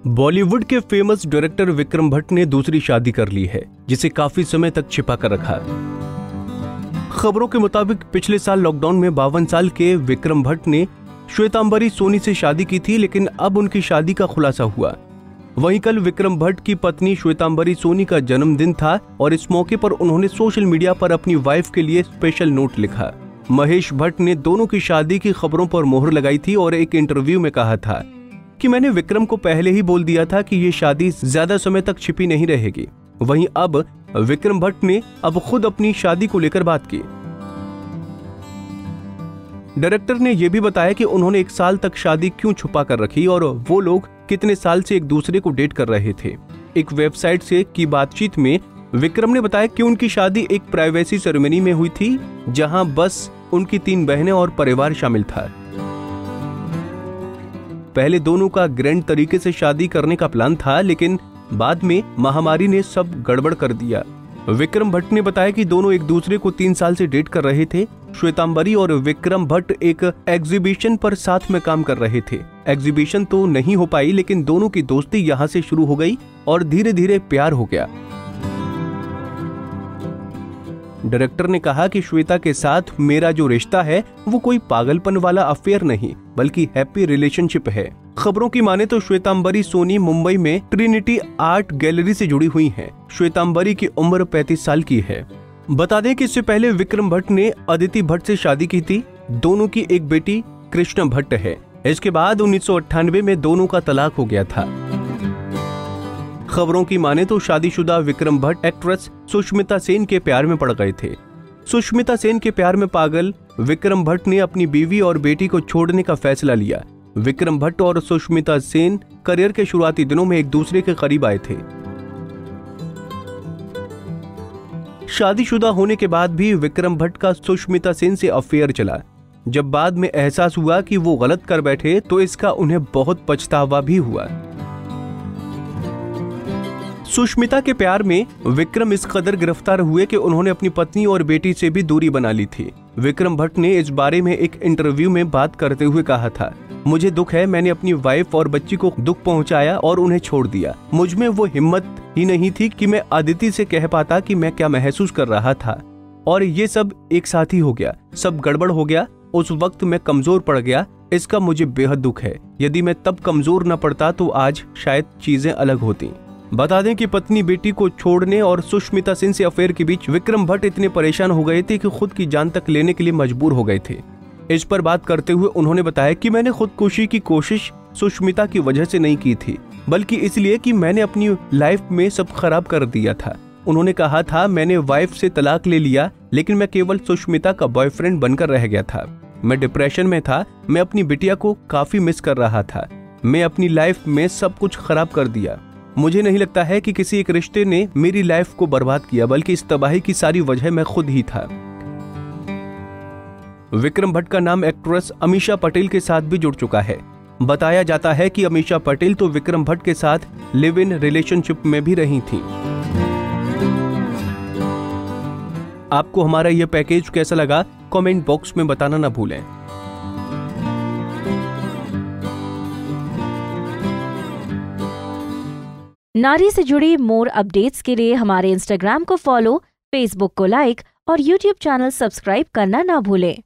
बॉलीवुड के famous director Vikram Bhatt ने दूसरी शादी कर ली है, जिसे काफी समय तक छिपा कर रखा। खबरों के मुताबिक पिछले साल लॉकडाउन में 52 साल के विक्रम भट्ट ने श्वेतांबरी सोनी से शादी की थी, लेकिन अब उनकी शादी का खुलासा हुआ। वहीं कल विक्रम भट्ट की पत्नी श्वेतांबरी सोनी का जन्मदिन था और इस मौके पर उन्होंने सोशल मीडिया पर अपनी वाइफ के लिए स्पेशल नोट लिखा। महेश भट्ट ने दोनों की शादी की खबरों पर मोहर लगाई थी और एक इंटरव्यू में कहा था कि मैंने विक्रम को पहले ही बोल दिया था कि ये शादी ज्यादा समय तक छिपी नहीं रहेगी। वहीं अब विक्रम भट्ट ने अब खुद अपनी शादी को लेकर बात की। डायरेक्टर ने यह भी बताया कि उन्होंने 1 साल तक शादी क्यों छुपा कर रखी और वो लोग कितने साल से एक दूसरे को डेट कर रहे थे। एक वेबसाइट से की बातचीत में विक्रम ने बताया कि उनकी शादी एक प्राइवेसी सेरेमनी में हुई थी, जहां बस उनकी 3 बहनें और परिवार शामिल था। पहले दोनों का ग्रैंड तरीके से शादी करने का प्लान था, लेकिन बाद में महामारी ने सब गड़बड़ कर दिया। विक्रम भट्ट ने बताया कि दोनों एक दूसरे को 3 साल से डेट कर रहे थे। श्वेतांबरी और विक्रम भट्ट एक एग्जीबिशन पर साथ में काम कर रहे थे। एग्जीबिशन तो नहीं हो पाई, लेकिन दोनों की दोस्ती यहाँ से शुरू हो गई और धीरे धीरे प्यार हो गया। डायरेक्टर ने कहा कि श्वेता के साथ मेरा जो रिश्ता है वो कोई पागलपन वाला अफेयर नहीं, बल्कि हैप्पी रिलेशनशिप है। खबरों की माने तो श्वेतांबरी सोनी मुंबई में ट्रिनिटी आर्ट गैलरी से जुड़ी हुई हैं। श्वेतांबरी की उम्र 35 साल की है। बता दें कि इससे पहले विक्रम भट्ट ने अदिति भट्ट से शादी की थी। दोनों की एक बेटी कृष्णा भट्ट है। इसके बाद 1998 में दोनों का तलाक हो गया था। खबरों की माने तो शादीशुदा विक्रम भट्ट एक्ट्रेस सुष्मिता सेन के प्यार में पड़ गए थे। सुष्मिता सेन के प्यार में पागल विक्रम भट्ट ने अपनी बीवी और बेटी को छोड़ने का फैसला लिया। विक्रम भट्ट और सुष्मिता सेन करियर के शुरुआती दिनों में एक दूसरे के करीब आए थे। शादीशुदा होने के बाद भी विक्रम भट्ट का सुष्मिता सेन से अफेयर चला। जब बाद में एहसास हुआ कि वो गलत कर बैठे तो इसका उन्हें बहुत पछतावा भी हुआ। सुष्मिता के प्यार में विक्रम इस कदर गिरफ्तार हुए कि उन्होंने अपनी पत्नी और बेटी से भी दूरी बना ली थी। विक्रम भट्ट ने इस बारे में एक इंटरव्यू में बात करते हुए कहा था, मुझे दुख है, मैंने अपनी वाइफ और बच्ची को दुख पहुंचाया और उन्हें छोड़ दिया। मुझ में वो हिम्मत ही नहीं थी कि मैं अदिति से कह पाता कि मैं क्या महसूस कर रहा था, और ये सब एक साथ ही हो गया। सब गड़बड़ हो गया। उस वक्त मैं कमजोर पड़ गया। इसका मुझे बेहद दुख है। यदि मैं तब कमजोर न पड़ता तो आज शायद चीजें अलग होती। बता दें कि पत्नी बेटी को छोड़ने और सुष्मिता सेन से अफेयर के बीच विक्रम भट्ट इतने परेशान हो गए थे कि खुद की जान तक लेने के लिए मजबूर हो गए थे। इस पर बात करते हुए उन्होंने बताया कि मैंने खुदकुशी की कोशिश सुष्मिता की वजह से नहीं की थी, बल्कि इसलिए कि मैंने अपनी लाइफ में सब खराब कर दिया था। उन्होंने कहा था, मैंने वाइफ से तलाक ले लिया, लेकिन मैं केवल सुष्मिता का बॉयफ्रेंड बनकर रह गया था। मैं डिप्रेशन में था। मैं अपनी बिटिया को काफी मिस कर रहा था। मैं अपनी लाइफ में सब कुछ खराब कर दिया। मुझे नहीं लगता है कि किसी एक रिश्ते ने मेरी लाइफ को बर्बाद किया, बल्कि इस तबाही की सारी वजह मैं खुद ही था। विक्रम भट्ट का नाम एक्ट्रेस अमीषा पटेल के साथ भी जुड़ चुका है। बताया जाता है कि अमीषा पटेल तो विक्रम भट्ट के साथ लिव इन रिलेशनशिप में भी रही थी। आपको हमारा यह पैकेज कैसा लगा, कमेंट बॉक्स में बताना ना भूलें। नारी से जुड़ी मोर अपडेट्स के लिए हमारे इंस्टाग्राम को फॉलो, फेसबुक को लाइक और यूट्यूब चैनल सब्सक्राइब करना ना भूलें।